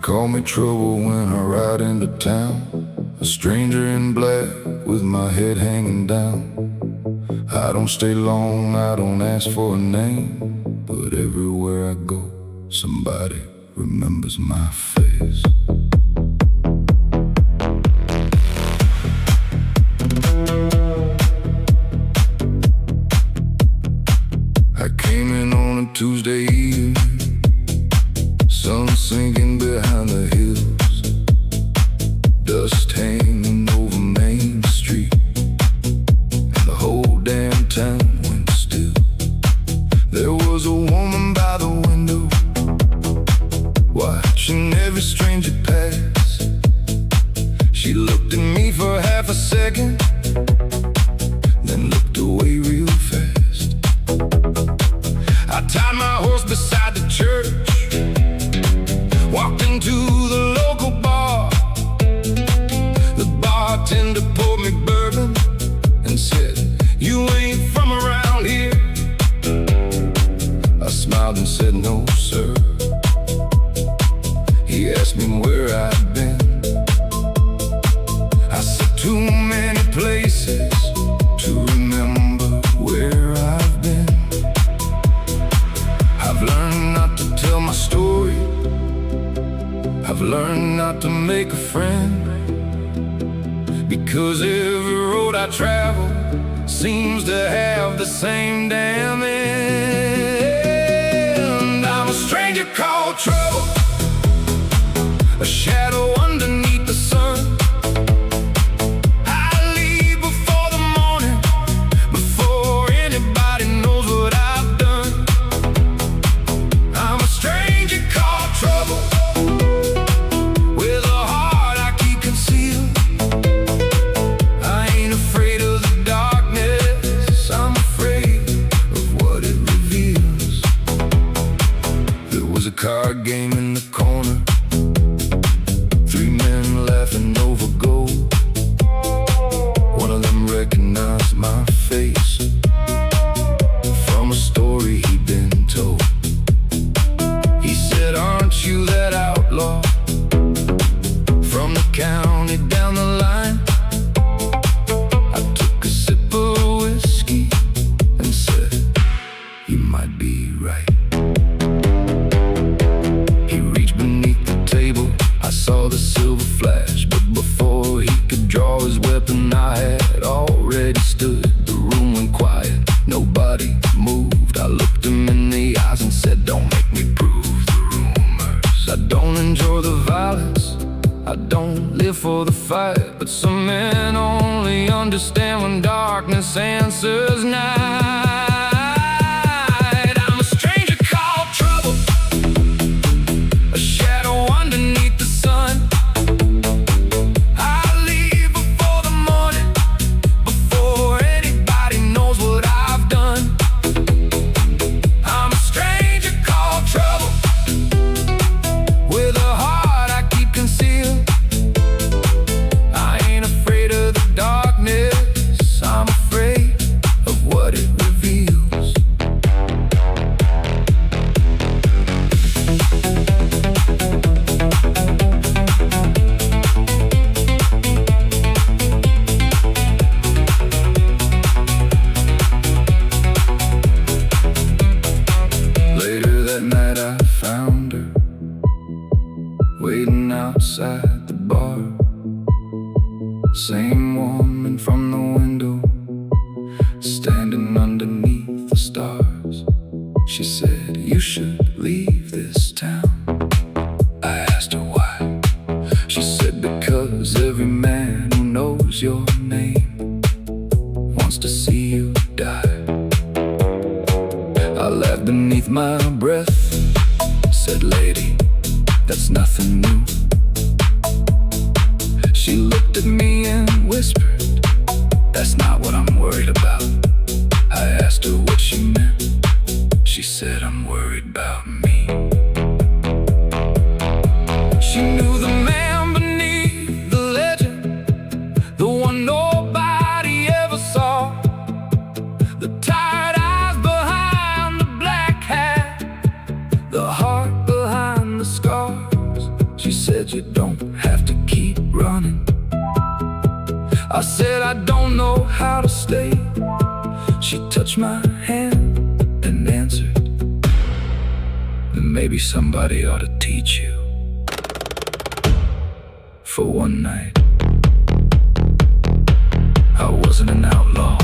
call me trouble when I ride into town, a stranger in black with my head hanging down. I don't stay long, I don't ask for a name, but everywhere I go, somebody remembers my face. I came in on a Tuesday evening, sun sinking behind the hills, dust hanging over Main Street, and the whole damn town went still. There was a woman by the window, watching every stranger pass. She looked at me for half a second, then looked away real fast. I tied my horse beside the church, walked into the local bar. The bartender poured me bourbon and said, "You ain't from around here." I smiled and said, "No, sir." He asked me where I'd been. I said, "Too many places to remember where I've been." I've learned not to tell my story, I've learned not to make a friend, because every road I travel seems to have the same damn end. I'm a stranger called trouble, a shadow underneath the sun. I leave before the morning, before anybody knows what I've done. I'm a stranger called trouble, with a heart I keep concealed. I ain't afraid of the darkness, I'm afraid of what it reveals. There was a card game in the corner, three men laughing over gold. One of them recognized my face from a story he'd been told. He said, "Aren't you that outlaw from the county down the line?" I took a sip of whiskey and said, "You might be right." He reached beneath the table, I saw the silver flash, but before he could draw his weapon, I had already stood. The room went quiet, nobody moved. I looked him in the eyes and said, "Don't make me prove the rumors. I don't enjoy the violence, I don't live for the fight, but some men only understand when darkness answers night." I'm a stranger called trouble, a shadow underneath the sun. I leave before the morning, before anybody knows what I've done. I'm a stranger called trouble, with a heart I keep concealed. I ain't afraid of the darkness, I'm afraid of what it reveals. Later that night I found her waiting outside the bar. Same woman from the window, standing underneath the stars. She said, "You should leave this town." I asked her why. She said, "Because every man who knows your name wants to see you die." I laughed beneath my breath, said, "Lady, that's nothing new." She looked at me and whispered, "That's not what I'm worried about." I asked her what she meant. She said, "I'm worried about me." She knew the man beneath the legend, the one nobody ever saw, the tired eyes behind the black hat, the heart behind the scars. She raised my hand and answered, then maybe somebody ought to teach you. For one night, I wasn't an outlaw,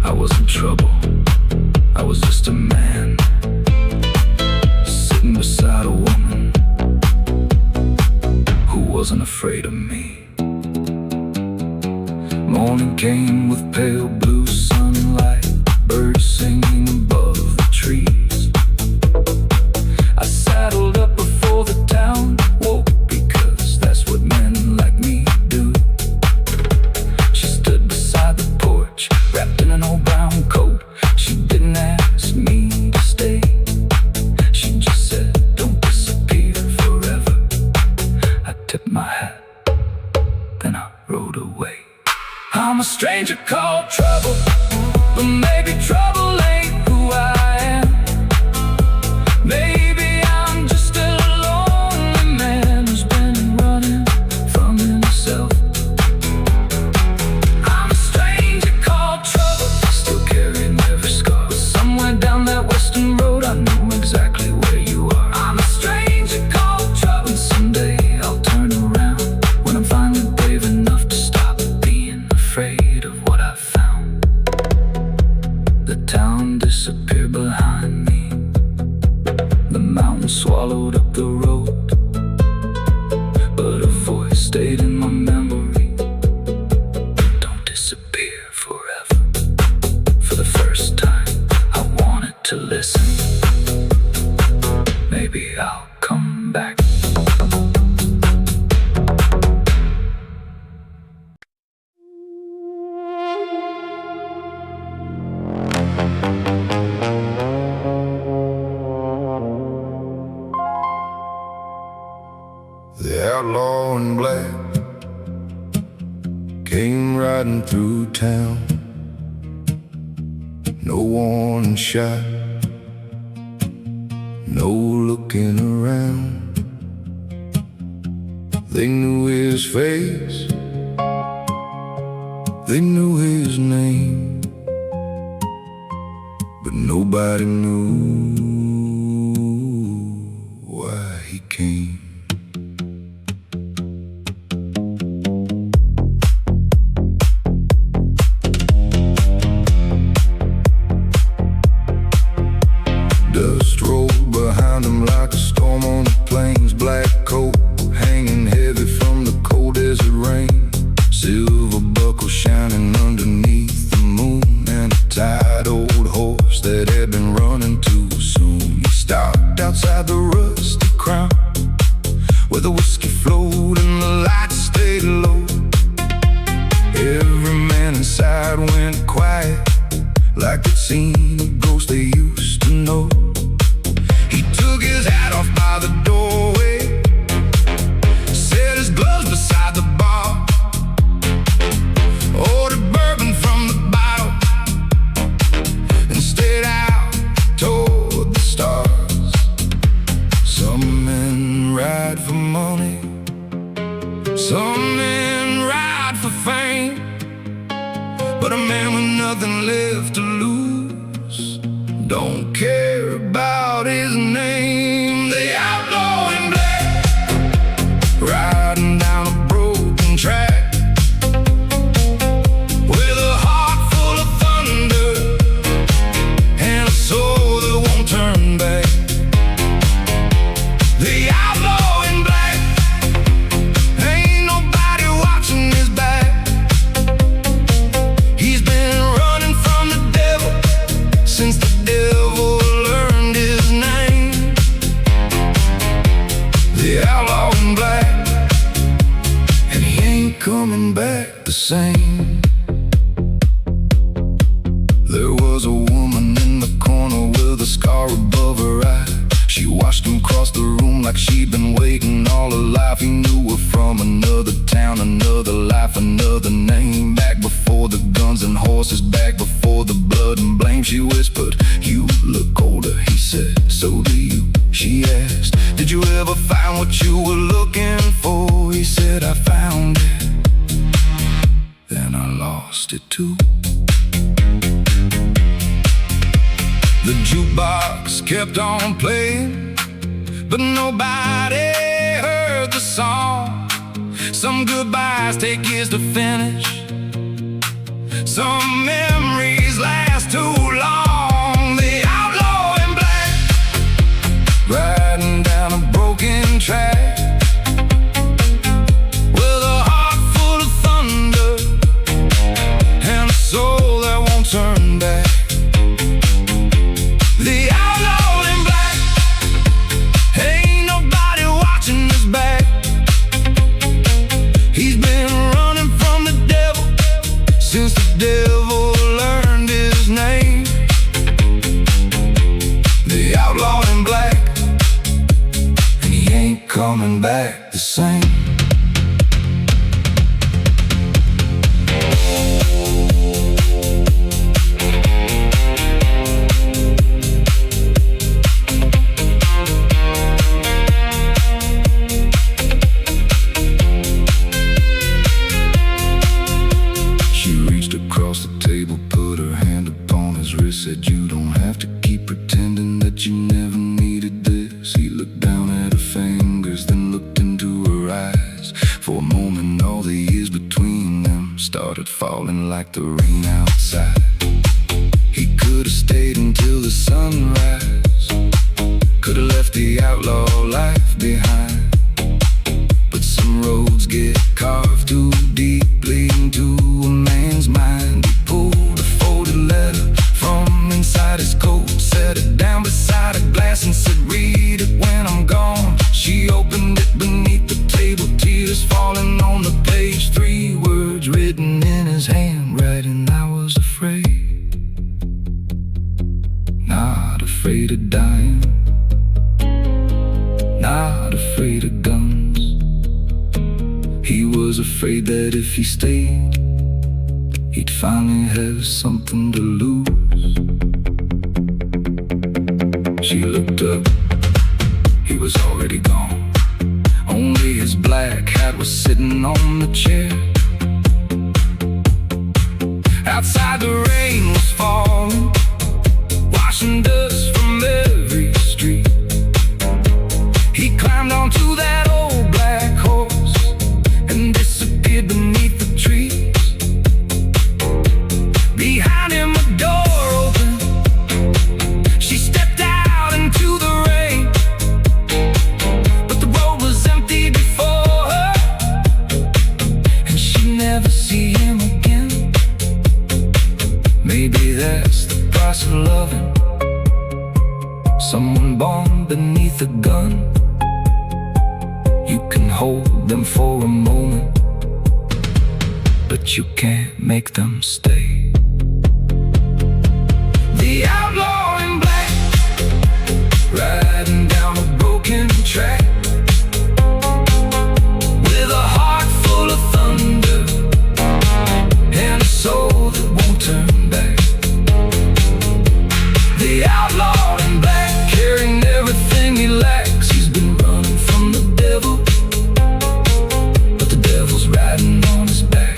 I wasn't trouble, I was just a man sitting beside a woman who wasn't afraid of me. Morning came with pale blue sunlight, birds singing above the trees. I saddled up before the town woke, because that's what men like me do. She stood beside the porch, wrapped in an old brown coat. She didn't ask me to stay, she just said, don't disappear forever. I tipped my hat, then I rode away. I'm a stranger called trouble, but maybe trouble ain't who I am. Maybe I'm just a lonely man who's been running from himself. I'm a stranger called trouble, still carrying every scar, but somewhere down that western road I know exactly where you are. I'm a stranger called trouble, and someday I'll turn around when I'm finally brave enough to stop being afraid of what I found. The town disappeared behind me, the mountain swallowed up the road, but a voice stayed in my memory. Don't disappear forever. For the first time I wanted to listen. Maybe I'll come back. The outlaw in black came riding through town. No warning shot, no looking around. They knew his face, they knew his name, but nobody knew why he came. Dust rolled behind him like a storm on the plains. Black coat hanging heavy from the cold desert rain. Silver buckle shining underneath the moon, and a tired old horse that had been running too soon. He stopped outside the rusty crown, where the whiskey flowed and the lights stayed low. Every man inside went quiet, like they'd seen a ghost they used to know. He took his hat off by the doorway, set his gloves beside the bar, ordered bourbon from the bottle, and stayed out toward the stars. Some men ride for money, some men ride for fame, but a man with nothing left to lose don't care about his name. The outlaw in black, riding down a broken track, with a heart full of thunder and a soul that won't turn back. The outlaw in black, ain't nobody watching his back. He's been running from the devil since the devil learned his name. The outlaw in black, and he ain't coming back the same. There was a woman in the corner with a scar above her eye. She watched him cross the room like she'd been waiting all her life. He knew her from another town, another life, another name. Back before the guns and horses, back before the blood and blame. She whispered, "You look older," he said. "So do you," she asked. "Did you ever find what you were looking for?" He said, "I found it, then I lost it too." jukebox kept on playing, but nobody heard the song. Some goodbyes take years to finish, some memories last too long. The outlaw in black, riding down a broken track, with a heart full of thunder and a soul that won't turn back. The outlaw in black, ain't nobody watching his back. He's been running from the devil since the devil learned his name. The outlaw in black, and he ain't coming back the same. Said you don't have to keep pretending that you never needed this. He looked down at her fingers, then looked into her eyes. For a moment all the years between them started falling like the rain outside. He could have stayed until the sunrise, could have left the outlaw life behind. But some roads get carved too deeply into a man's mind. He pulled a folded letter from inside his coat, set it down beside a glass and said, "Read it when I'm gone." She opened it beneath the table, tears falling on the page. 3 words written in his handwriting: "I was afraid, not afraid of dying, not afraid of guns." He was afraid that if he stayed, he'd finally have something to lose. She looked up, he was already gone. Only his black hat was sitting on the chair. Outside the rain was falling, washing dust from every street. He climbed onto that old black horse and disappeared beneath the trees. Behind him a door opened, she stepped out into the rain, but the road was empty before her, and she'd never see him again. Maybe that's the price of loving someone born beneath a gun. You can hold them for a moment, but you can't make them stay. The outlaw in black, riding down a broken track, with a heart full of thunder and a soul that won't turn back. The outlaw in black, carrying everything he lacks. He's been running from the devil, but the devil's riding on his back.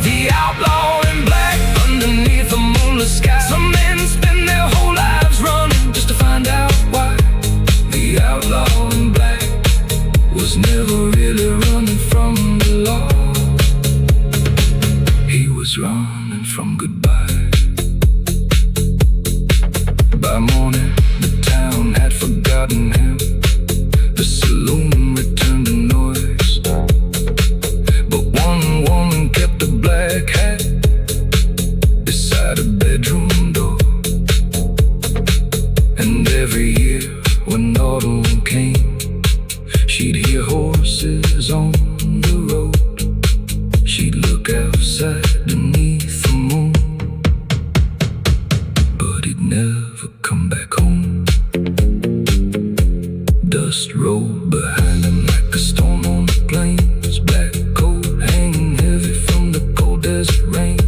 The outlaw in black, underneath a moonless sky. Some men spend their whole lives running just to find out why. The outlaw in black was never really running from the law. He was running from goodbye. By morning, the town had forgotten him. The saloon returned to noise, but one woman kept a black hat beside a bedroom door. And every year when autumn came, she'd hear horses on the road. She'd look outside beneath the moon, but he'd never come back home. Dust rolled behind him like a storm on the plains. Black coat hanging heavy from the cold desert rain.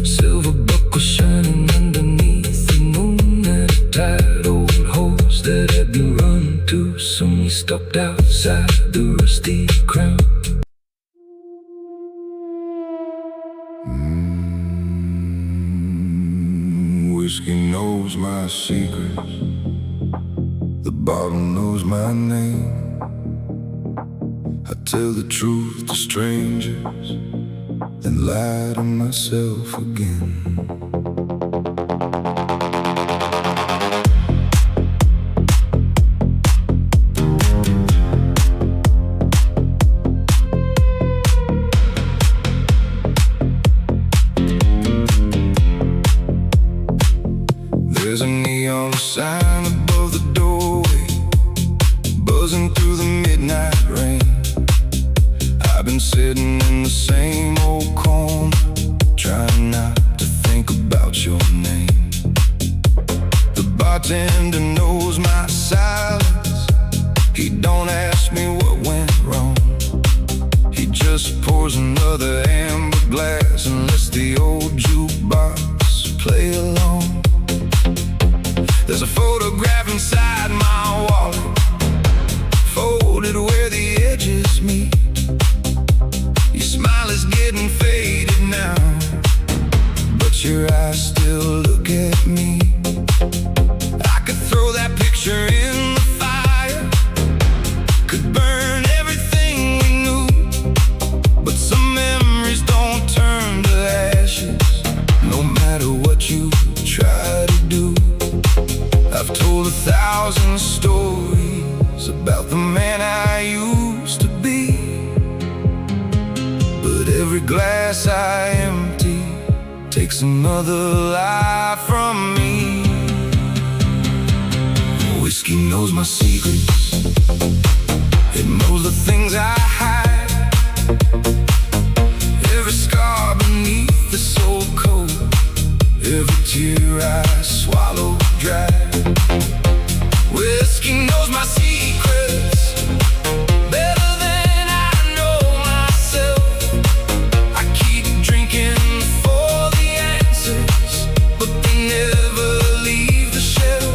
Silver buckle shining underneath the moon, and a tired old horse that had been run too soon. He stopped outside the rusty crown. my secrets. The bottle knows my name. I tell the truth to strangers, then lie to myself again. There's a neon sign above the doorway, buzzing through the midnight rain. I've been sitting in the same old corner, trying not to think about your name. The bartender knows my silence. He don't ask me what went wrong. He just pours another amber glass and lets the old jukebox play along. There's a photograph inside my wallet, folded where the edges meet. Your smile is getting faded now, but your eyes still look at me. I could throw that picture in the fire, could burn everything we knew, but some memories don't turn to ashes, no matter what you try to do. I've told 1,000 stories about the man I used to be, but every glass I empty takes another life from me. Whiskey knows my secrets, it knows the things I hide. Every scar beneath the soul coat, every tear I swallow dry. Whiskey knows my secrets better than I know myself. I keep drinking for the answers, but they never leave the shelf.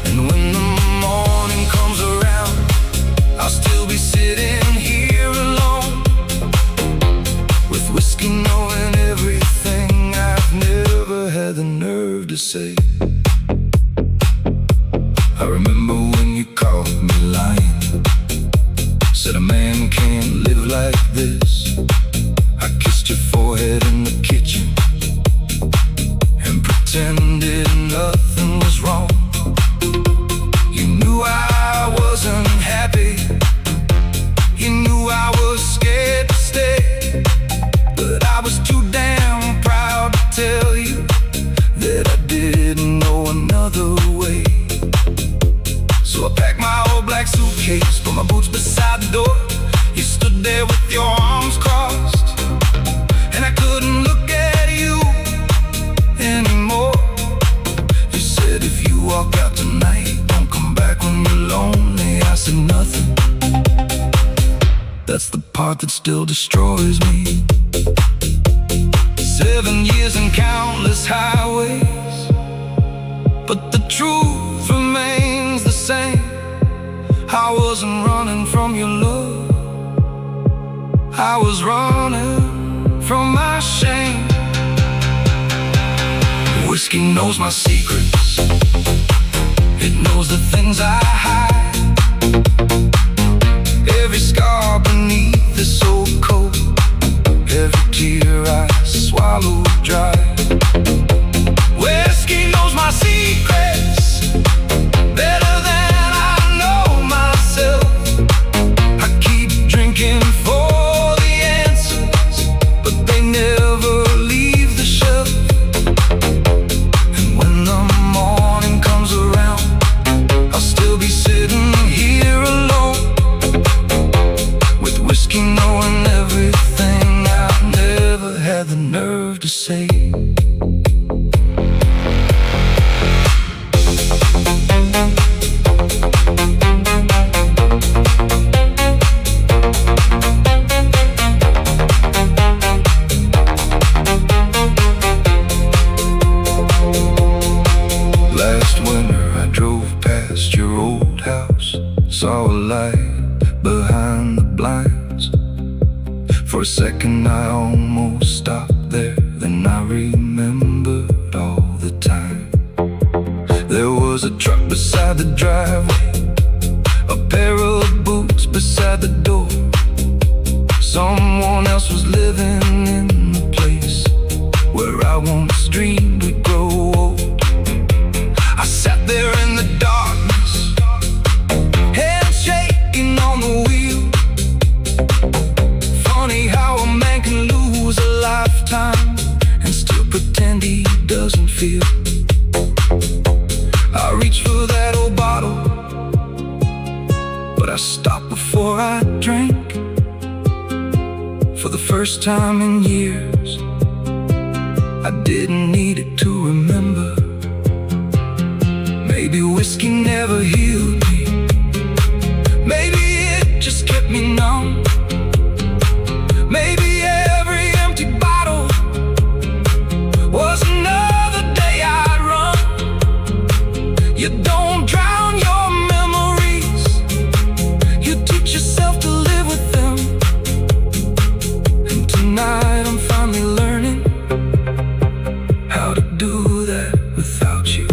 And when the morning comes around, I'll still be sitting here alone, with whiskey knowing everything I've never had the nerve to say. I remember when you called me lying, said a man can't live like this. I kissed your forehead in the kitchen and pretended nothing was wrong. You knew I wasn't happy, you knew I was scared to stay, but I was too damn proud to tell you that I didn't know another way. So I packed my old black suitcase, put my boots beside the door. You stood there with your arms crossed, and I couldn't look at you anymore. You said if you walk out tonight, don't come back when you're lonely. I said nothing. That's the part that still destroys me. 7 years and countless highways, but the truth remains the same. I wasn't running from your love, I was running from my shame. Whiskey knows my secrets, it knows the things I hide. Every scar beneath this old coat, every tear I swallow dry. Whiskey knows my secrets better than I know myself. I keep drinking for the answers, but they never leave the shelf. And when the morning comes around, I'll still be sitting here alone, with whiskey knowing everything I've never had the nerve to say. Last winter I drove past your old house, saw a light behind the blinds. For a second I almost stopped there, then I remembered all the time was a truck beside the driveway, a pair of boots beside the door. Someone else was living in the place where I once dreamed we'd grow old. I sat there in the darkness, head shaking on the wheel. Funny how a man can lose a lifetime and still pretend he doesn't feel. I reached for that old bottle, but I stopped before I drank. For the first time in years, I didn't need it to remember. Maybe whiskey never healed me, maybe it just kept me numb. Maybe every empty bottle was another day I'd run. You don't drown your memories, you teach yourself to live with them. And tonight I'm finally learning how to do that without you.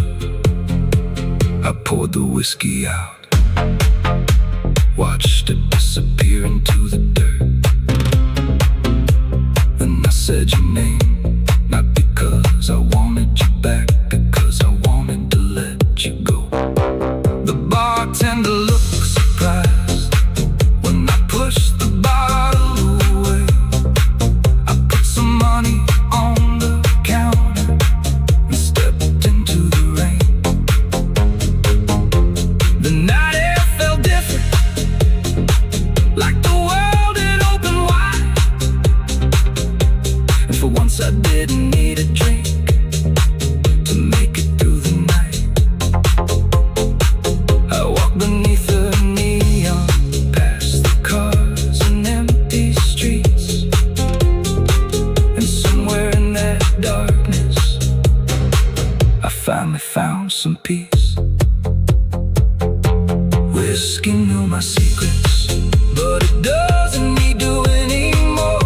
I poured the whiskey out, watched it disappear into the dirt. Then I said your name, not because I wanted you back, because I wanted to let you go. The bartender looked surprised when I pushed the bottle away. I put some money on the counter and stepped into the rain. The night air felt different, like the world had opened wide. And for once I didn't need a drink to make it through the night. I walked beneath the neon, past the cars and empty streets. And somewhere in that darkness, I finally found some peace. Whiskey knew my secrets, but it doesn't need to anymore.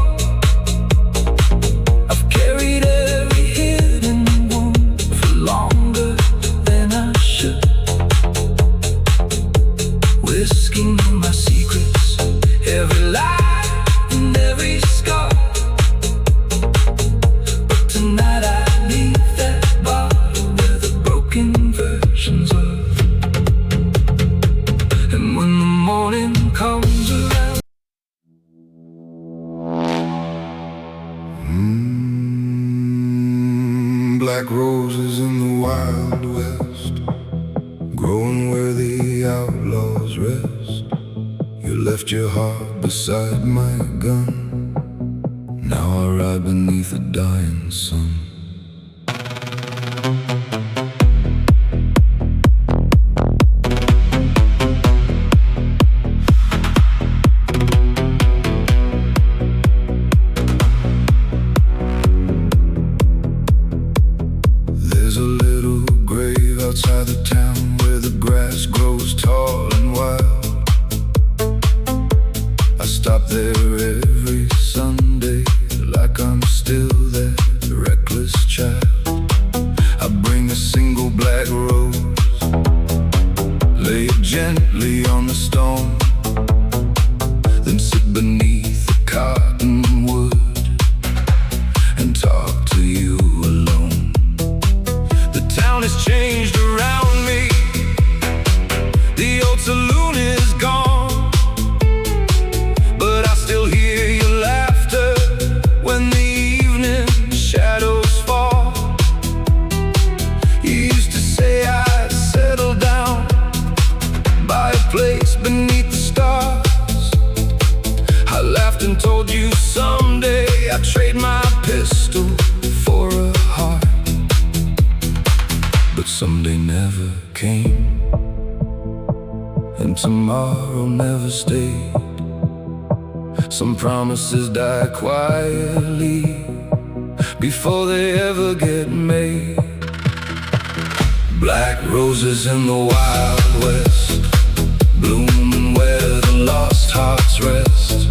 I've carried every hidden wound for longer than I should. Whiskey knew my secrets, every lie and every scar. But tonight I leave that bottle where the broken versions are. And when the morning comes around, Black roses in the Wild West, growing where the outlaws rest. You left your heart beside my gun, now I ride beneath the dying sun. There's a little grave outside the town where the grass grows tall and wild. I stop there every Sunday like I'm still that reckless child. I bring a single black rose, lay it gently on the stone, then sit beneath the cottonwood and talk to you alone. The town has changed around me, the old saloon is gone, but I still hear your laughter when the evening shadows fall. You used to say I'd settle down by a place beneath the stars. I laughed and told you someday I'd trade my pistol for a heart. But someday never came, and tomorrow never stayed. Some promises die quietly before they ever get made. Black roses in the Wild West, blooming where the lost hearts rest.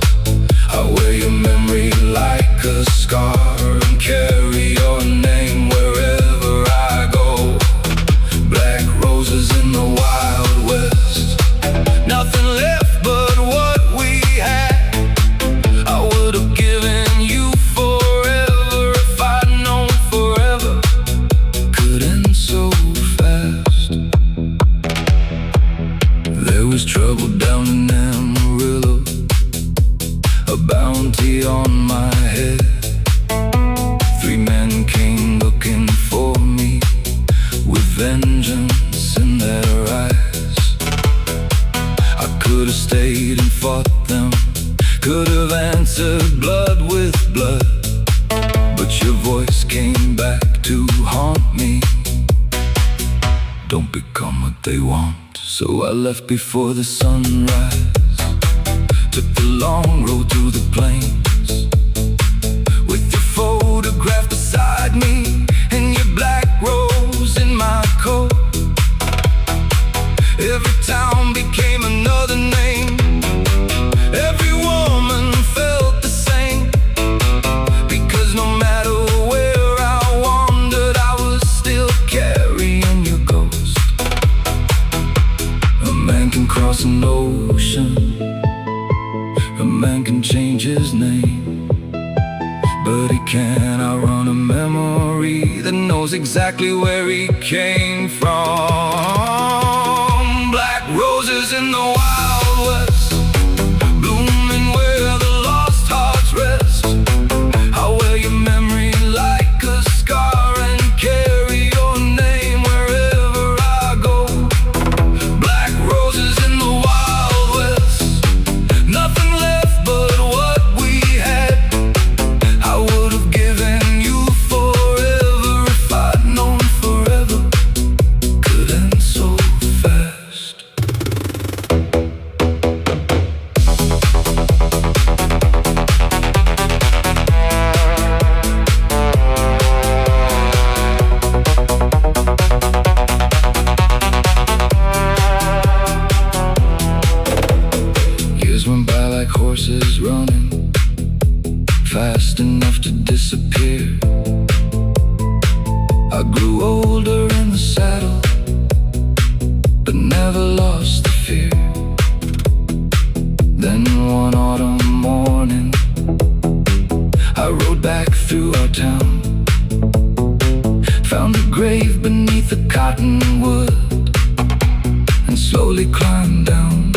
I wear your memory like a scar and carry your name wherever I go. Black roses bounty on my head. 3 men came looking for me with vengeance in their eyes. I could have stayed and fought them, could have answered blood with blood, but your voice came back to haunt me. Don't become what they want. So I left before the sunrise, took the long road through the plains, with your photograph beside me and your black rose in my coat. Every town became another name, every woman felt the same, because no matter where I wandered, I was still carrying your ghost. A man can cross an ocean, a man can change his name, but he can't outrun a memory that knows exactly where he came from. Black roses in the Wild West, blooming where the lost hearts rest. I'll wear your memory like a scar and carry your name wherever I go. Black roses in the Wild West, nothing left but what we had. I would have given you forever if I'd known forever could end so fast. Years went by like horses running, fast enough to disappear. I grew older in the saddle, but never lost the fear. Then one autumn morning, I rode back through our town, found a grave beneath the cottonwood, and slowly climbed down.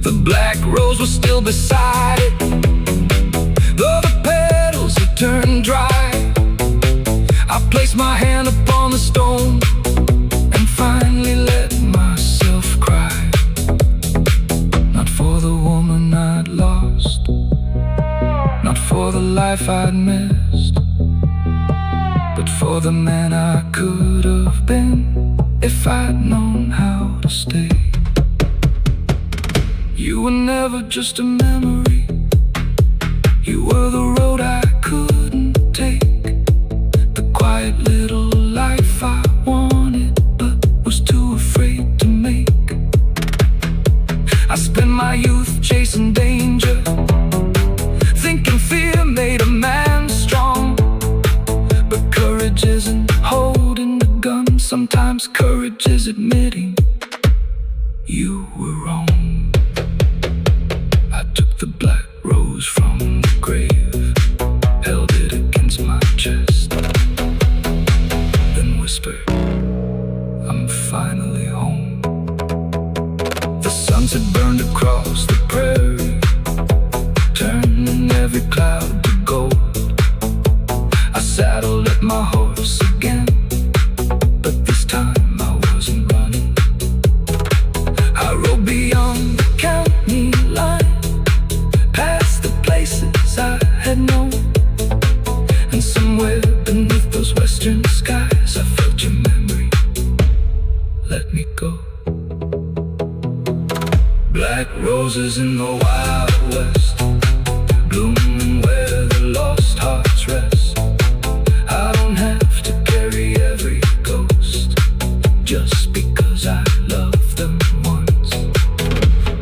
The black rose was still beside it, though the petals had turned dry. I placed my hand upon the stone and finally let myself cry. Not for the woman I'd lost, not for the life I'd missed, but for the man I could have been if I'd known how to stay. You were never just a memory, you were the road I couldn't take, the quiet little life I wanted but was too afraid to make. I spent my youth chasing danger, thinking fear made a man strong, but courage isn't holding the gun. Sometimes courage is admitting you were wrong. I took the black rose from the grave, held it against my chest, then whispered, I'm finally home. The sunset burned across the prairie, turning every cloud to gold. I saddled up my horse again, but this time I wasn't running. I rode beyond the county line, past the places I had known, and somewhere beneath those western skies I felt your memory let me go. Black roses in the Wild West, blooming where the lost hearts rest. I don't have to carry every ghost just because I loved them once.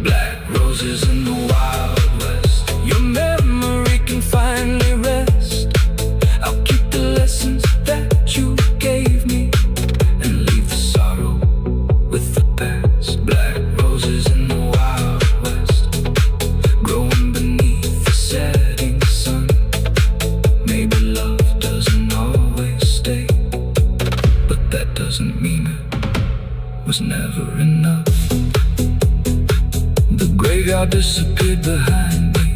Black roses in the Wild West, your memory can finally rest. I'll keep the lessons that you gave me and leave the sorrow with the past. Black roses in the Wild West, growing beneath the setting sun. Maybe love doesn't always stay, but that doesn't mean it was never enough. The graveyard disappeared behind me,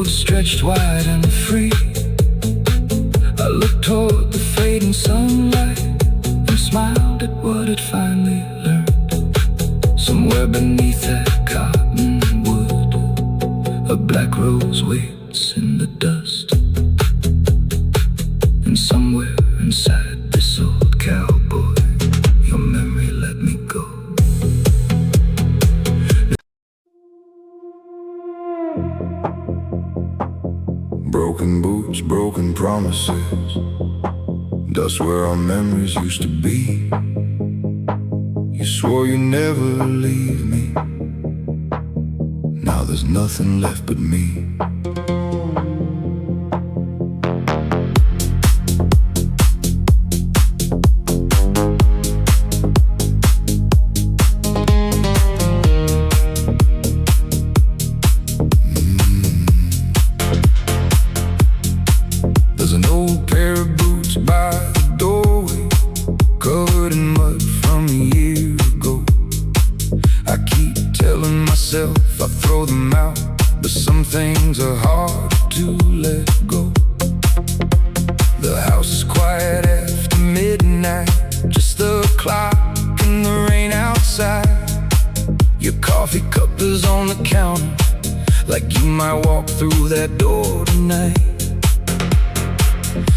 road stretched wide and free. I looked toward the fading sunlight and smiled at what I'd finally learned. Somewhere beneath that cottonwood, a black rose waits in the dust. And somewhere inside this old cowboy, your memory let me go. Broken boots, broken promises, dust where our memories used to be. You swore you'd never leave me. Now there's nothing left but me. There's an old pair of boots by the doorway, covered in mud from a year ago. I keep telling myself I'll throw them out, but some things are hard to let go. The house is quiet after midnight, just the clock and the rain outside. Your coffee cup is on the counter, like you might walk through that door tonight.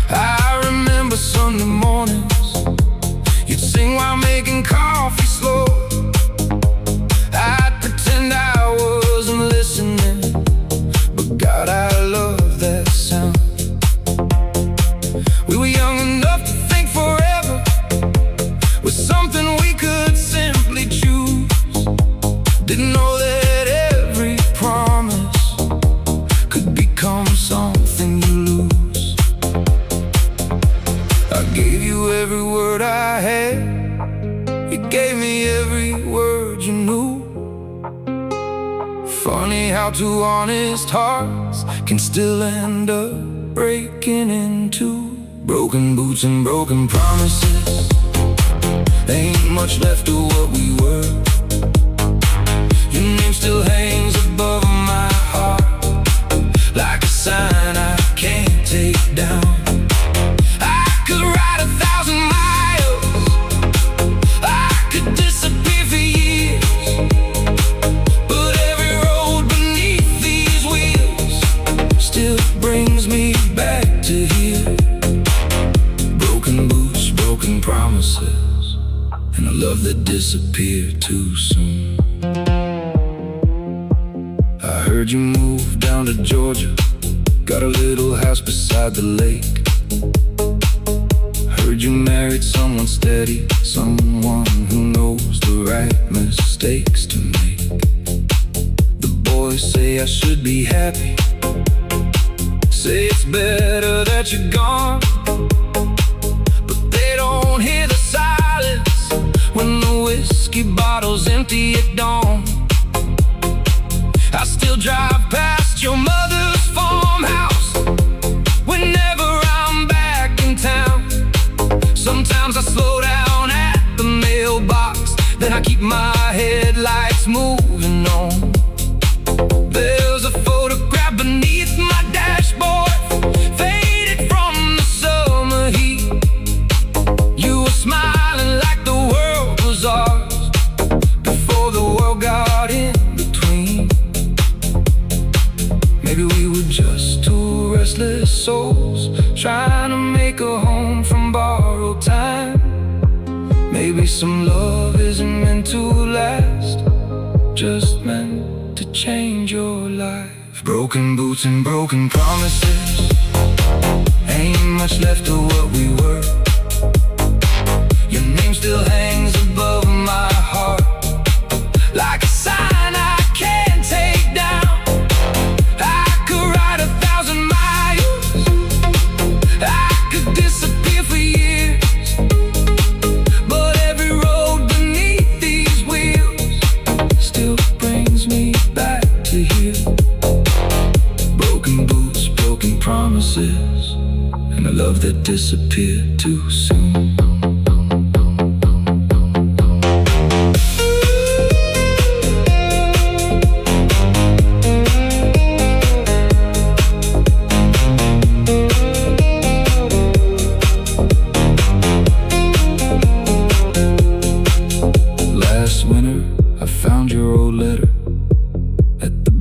I remember Sunday mornings, you'd sing while making coffee slow. I'd pretend I wasn't listening, but God, I love that sound. We were young enough to think forever was something we could simply choose. Didn't know that every promise could become something you lose. I gave you every word I had, you gave me every word you knew. Funny how two honest hearts can still end up breaking in two. Broken boots and broken promises, ain't much left of what we were. Your name still hangs above my heart, like a sign I can't take down. I could ride 1,000 miles, I could disappear for years, but every road beneath these wheels still brings me back to here. Broken boots, broken promises, and a love that disappeared too soon. I heard you moved down to Georgia, got a little house beside the lake. Heard you married someone steady, someone who knows the right mistakes to make. The boys say I should be happy, say it's better that you're gone, but they don't hear the silence when the whiskey bottle's empty at dawn. I still drive past your mother's farmhouse whenever I'm back in town. Sometimes I slow down at the mailbox, then I keep my headlights moving on. There's a photograph beneath my dashboard, faded from the summer heat. You were smiling like the world was ours, before the world got in between. Maybe we were just two restless souls trying to make a home from borrowed time. Maybe some love isn't meant to last, just meant to change your life. Broken boots and broken promises, ain't much left of what we were. Your name still hangs above my heart, like a sign I can't take down. I could ride 1,000 miles, I could disappear for years, but every road beneath these wheels still brings me back to here. Broken boots, broken promises, and a love that disappeared too soon.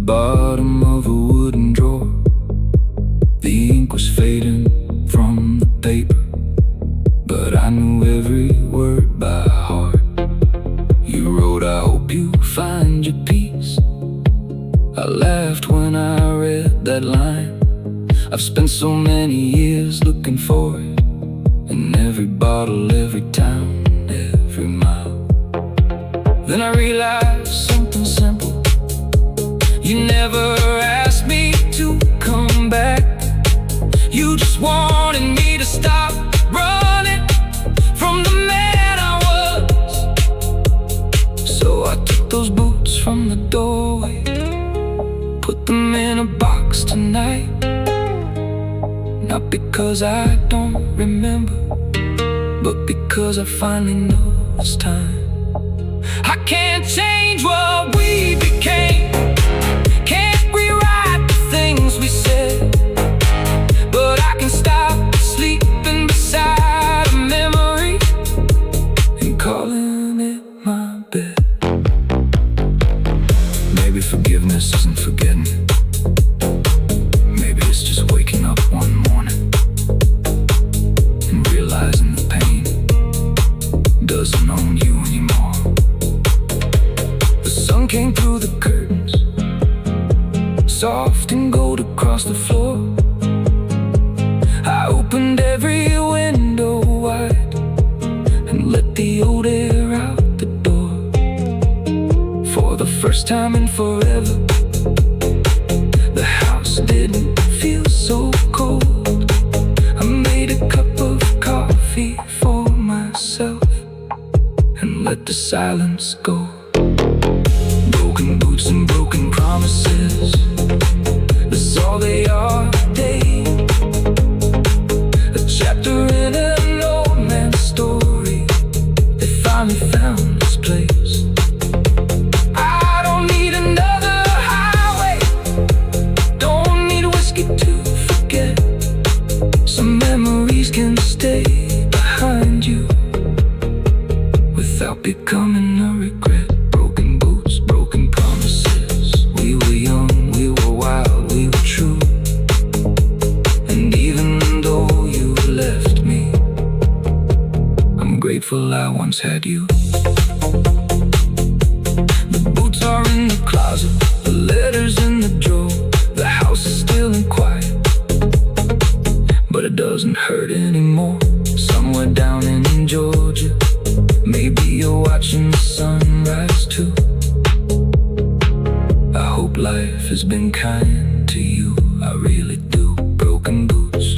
bottom of a wooden drawer. The ink was fading from the paper, but I knew every word by heart. You wrote, I hope you find your peace. I laughed when I read that line. I've spent so many years looking for it, in every bottle, every town, every mile. Then I realized something simple. You never asked me to come back. You just wanted me to stop running from the man I was. So I took those boots from the doorway, put them in a box tonight. Not because I don't remember, but because I finally know it's time. I can't change what we became, can't rewrite the things we said, but I can stop sleeping beside a memory and calling it my bed. Maybe forgiveness isn't forgetting. Maybe it's just waking up one morning and realizing the pain doesn't own you anymore. The sun came through the curtains, soft and gold across the floor. I opened every window wide and let the old air out the door. For the first time in forever, the house didn't feel so cold. I made a cup of coffee for myself and let the silence go. Broken boots and broken promises, that's all they are today. A chapter in an old man's story, they finally found this place. I don't need another highway, don't need whiskey to forget. Some memories can stay behind you without becoming a regret. Broken boots, broken promises. We were young, we were wild, we were true. And even though you left me, I'm grateful I once had you. The boots are in the closet, the letters in the drawer. The house is still and quiet, but it doesn't hurt anymore. Somewhere down in Georgia, maybe you're watching the sunrise too. I hope life has been kind to you, I really do. Broken boots,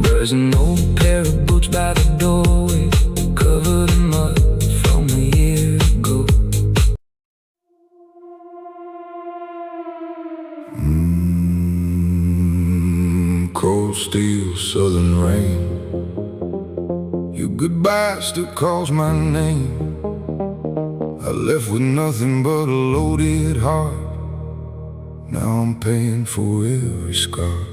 there's an old pair of boots by the doorway, covered in mud from a year ago. Cold steel, southern rain. Your goodbye still calls my name. I left with nothing but a loaded heart. Now I'm paying for every scar.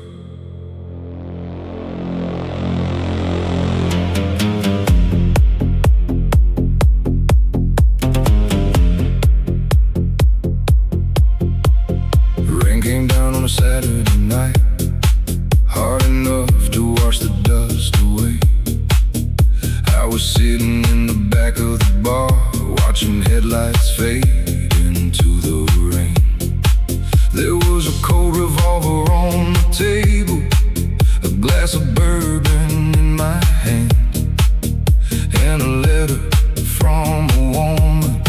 Rain came down on a Saturday night, hard enough to wash the dust away. I was sitting in the back of the bar, watching headlights fade into the rain. There was a cold revolver on the table, a glass of bourbon in my hand, and a letter from a woman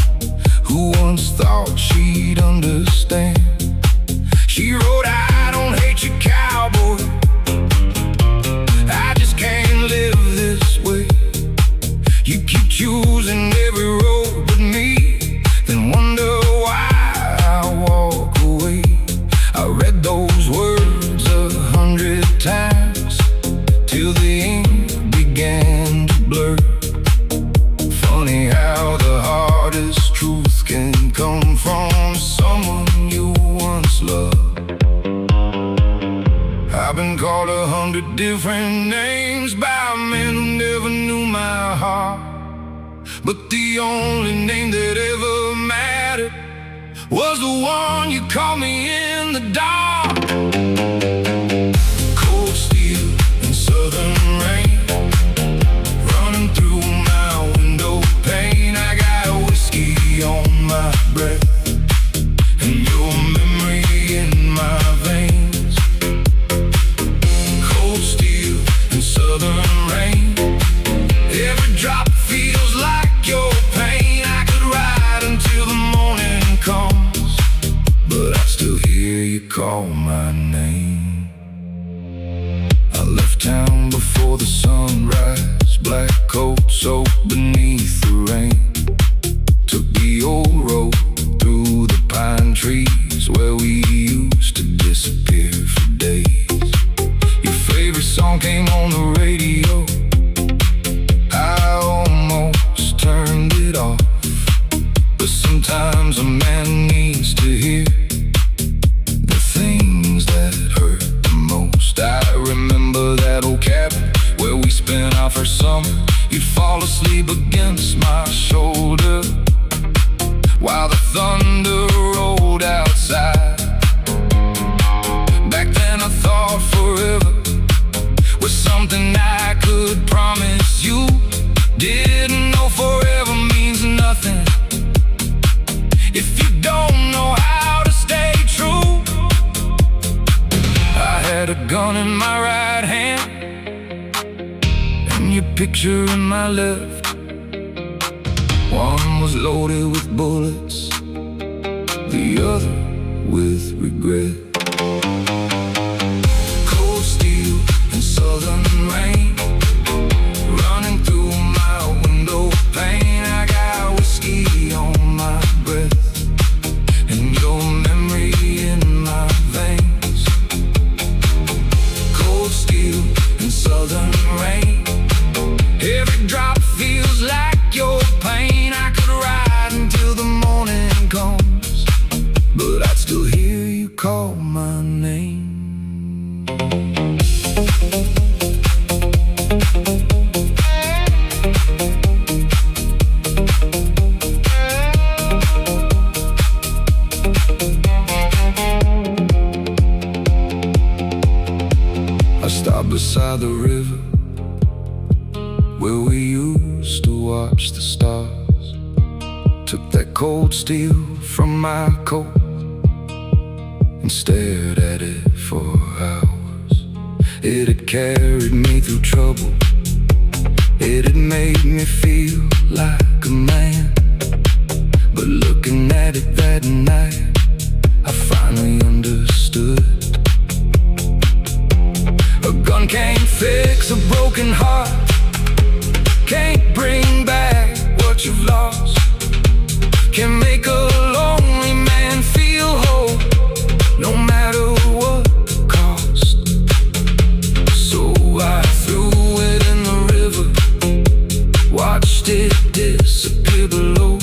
who once thought she'd understand. She wrote, I don't hate you, cowboy, I just can't live this way. You keep choosing every road but me, then wonder why I walk away. I read those words 100 times till the ink began to blur. Funny how the hardest truth can come from someone you once loved. I've been called 100 different names by men who never knew my heart, but the only name that ever mattered was the one you called me in the dark. Cold steel and southern rain running through my window pane. I got whiskey on my breath and your memory in my veins. Cold steel and southern rain, every drop feels like your pain. I could ride until the morning comes, but I still hear you call my name. I left town before the sunrise, black coat soaked beneath the rain. Took the old road through the pine trees where we used to disappear for days. Your favorite song came on the radio, I almost turned it off. But sometimes a man needs to hear the things that hurt the most. I remember that old cabin where we spent our first summer. You'd fall asleep against my shoulder while the thunder rolled outside. Back then I thought forever was something I could promise you. Didn't know forever means nothing if you don't know how to stay true. I had a gun in my right hand and your picture in my left. One was loaded with bullets, the other with regret. Cold steel and southern rain running through my window pane. I got whiskey on my breath and your memory in my veins. Cold steel and southern rain, every drop feels like your pain. I could ride until the morning comes, but I'd still hear you call my name. I stopped beside the river where we used to watch the stars. Took that cold steel from my coat and stared at it for hours. It had carried me through trouble, it had made me feel like a man. But looking at it that night, I finally understood. A gun can't fix a broken heart, can't bring back what you've lost, can make a lonely man feel whole, no matter what the cost. So I threw it in the river, watched it disappear below,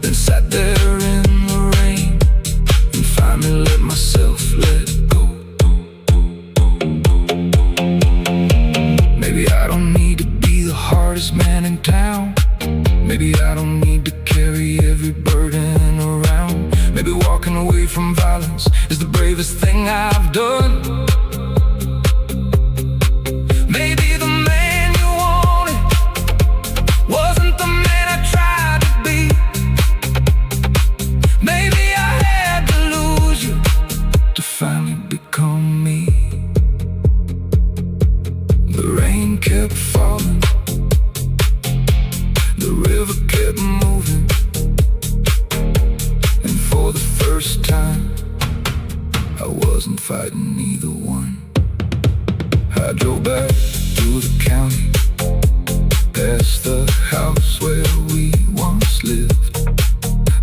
then sat there in the rain and finally let myself let go. Maybe I don't need to be the hardest man in town. Maybe I don't need to carry every burden around. Maybe walking away from violence is the bravest thing I've done. Maybe the man you wanted wasn't the man I tried to be. Maybe I had to lose you to finally become me. The rain kept falling, the river kept moving, and for the first time I wasn't fighting either one. I drove back through the county, past the house where we once lived.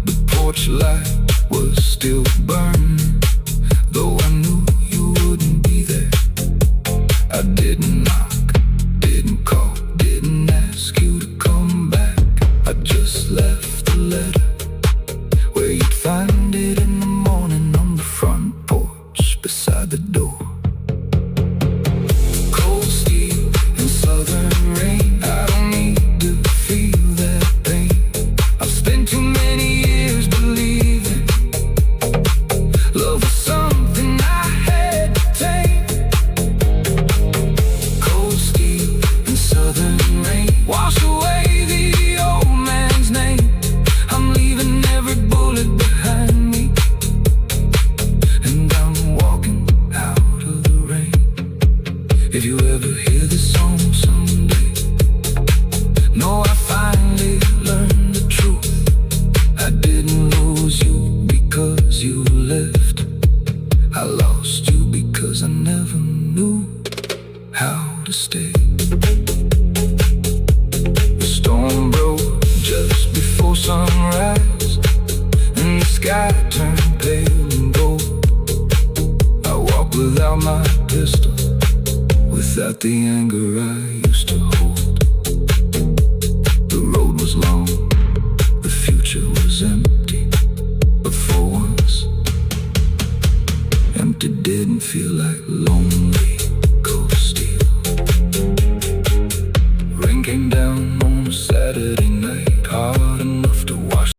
The porch light was still burning, though I knew you wouldn't be there. I didn't knock, didn't call, didn't ask you to come back. I just left a letter where you'd find it in the morning on the front porch beside the door. Cold steel and southern rain, I don't need to feel that pain. I've spent too many years believing felt the anger I used to hold. The road was long, the future was empty, but for once, empty didn't feel like lonely cold steel. Rain came down on a Saturday night.